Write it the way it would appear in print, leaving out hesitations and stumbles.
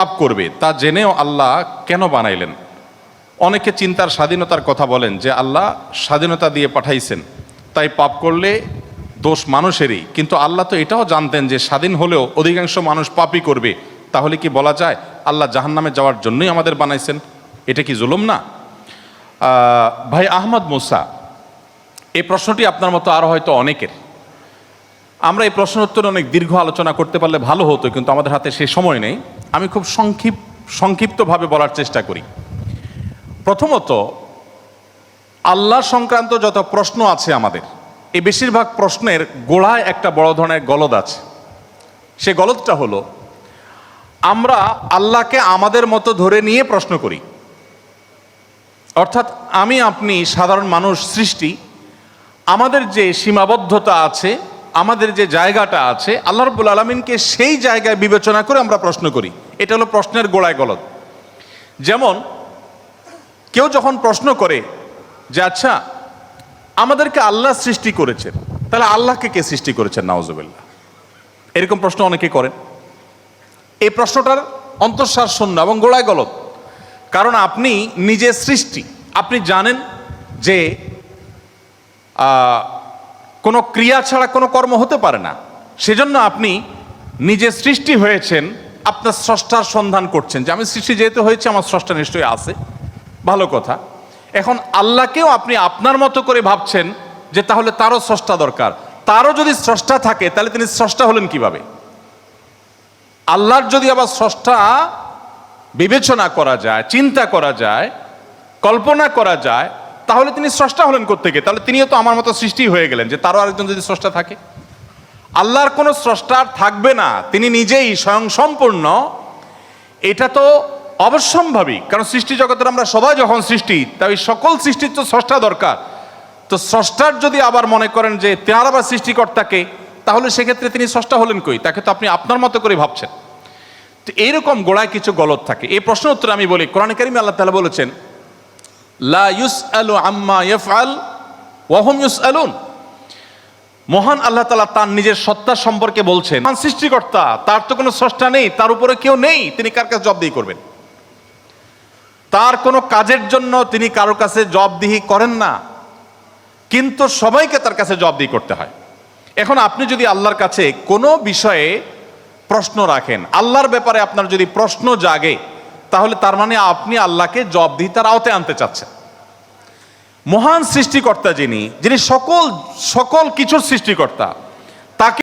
পাপ করবে তা জেনেও আল্লাহ কেন বানাইলেন? অনেকে চিন্তার স্বাধীনতার কথা বলেন যে আল্লাহ স্বাধীনতা দিয়ে পাঠাইছেন, তাই পাপ করলে দোষ মানুষেরই। কিন্তু আল্লাহ তো এটাও জানতেন যে স্বাধীন হলেও অধিকাংশ মানুষ পাপই করবে। তাহলে কি বলা যায় আল্লাহ জাহান্নামে যাওয়ার জন্যই আমাদের বানাইছেন? এটা কি জুলুম না? ভাই আহমদ মুসা, এই প্রশ্নটি আপনার মতো আরও হয়তো অনেকের। আমরা এই প্রশ্ন উত্তরে অনেক দীর্ঘ আলোচনা করতে পারলে ভালো হতো, কিন্তু আমাদের হাতে সে সময় নেই। আমি খুব সংক্ষিপ্তভাবে বলার চেষ্টা করি। প্রথমত, আল্লাহ সংক্রান্ত যত প্রশ্ন আছে আমাদের, এই বেশিরভাগ প্রশ্নের গোড়ায় একটা বড় ধরনের গলদ আছে। সে গলদটা হলো, আমরা আল্লাহকে আমাদের মতো ধরে নিয়ে প্রশ্ন করি। অর্থাৎ আমি আপনি সাধারণ মানুষ সৃষ্টি, আমাদের যে সীমাবদ্ধতা আছে, আমাদের যে জায়গাটা আছে, আল্লাহ রাব্বুল আলামিনকে সেই জায়গায় বিবেচনা করে আমরা প্রশ্ন করি। এটা হলো প্রশ্নের গোড়ায় গলদ। যেমন কেউ যখন প্রশ্ন করে যে আচ্ছা, আমাদেরকে আল্লাহ সৃষ্টি করেছেন, তাহলে আল্লাহকে কে সৃষ্টি করেছেন? নাউজুবিল্লাহ। এরকম প্রশ্ন অনেকে করেন। এই প্রশ্নটার অন্তঃসার শূন্য এবং গোড়ায় গলদ। কারণ আপনি নিজে সৃষ্টি, আপনি জানেন যে কোনো ক্রিয়া ছাড়া কোনো কর্ম হতে পারে না। সেজন্য আপনি নিজে সৃষ্টি হয়েছেন, আপনার স্রষ্টার সন্ধান করছেন যে আমি সৃষ্টি যেহেতু হয়েছে, আমার স্রষ্টা নিশ্চয়ই আছে। ভালো কথা। এখন আল্লাহকেও আপনি আপনার মতো করে ভাবছেন যে তাহলে তারও স্রষ্টা দরকার। তারও যদি স্রষ্টা থাকে তাহলে তিনি স্রষ্টা হলেন কিভাবে? আল্লাহর যদি আবার স্রষ্টা বিবেচনা করা যায়, চিন্তা করা যায়, কল্পনা করা যায়, তাহলে তিনি স্রষ্টা হলেন কোত্থেকে? তাহলে তিনিও তো আমার মতো সৃষ্টি হয়ে গেলেন যে তারও আরেকজন যদি স্রষ্টা থাকে। আল্লাহর কোনো স্রষ্টা থাকবে না, তিনি নিজেই স্বয়ং সম্পূর্ণ। এটা তো অবশ্যম্ভাবী, কারণ সৃষ্টি জগতের আমরা সবাই যখন সৃষ্টি, তাই সকল সৃষ্টির তো স্রষ্টা দরকার। তো স্রষ্টার যদি আবার মনে করেন যে তার আবার সৃষ্টিকর্তাকে, তাহলে সেক্ষেত্রে তিনি স্রষ্টা হলেন কই? তাকে তো আপনি আপনার মতো করে ভাবছেন। তো এইরকম গোড়ায় কিছু গলদ থাকে। এই প্রশ্ন উত্তরে আমি বলি, কোরআনে কারিমে আল্লাহ তাআলা বলেছেন লা ইউসআলু আম্মা ইয়াফআল ওয়া হুম ইউসআলুন। মহান আল্লাহ তাআলা তার নিজের সত্তা সম্পর্কে বলছেন, সৃষ্টিকর্তা, তার তো কোনো স্রষ্টা নেই, তার উপরে কেউ নেই, তিনি কার কাছে জবাবদিহি করবেন? তার কোনো কাজের জন্য তিনি কারোর কাছে জবাবদিহি করেন না, কিন্তু সবাইকে তার কাছে জবাবদিহি করতে হয়। এখন আপনি যদি আল্লাহর কাছে কোনো বিষয়ে প্রশ্ন রাখেন, আল্লাহর ব্যাপারে আপনার যদি প্রশ্ন জাগে, তাহলে তার মানে আপনি আল্লাহকে জবাবদিহিতার আওতায় আনতে চাচ্ছেন। মহান সৃষ্টিকর্তা যিনি সকল কিছুর সৃষ্টিকর্তা,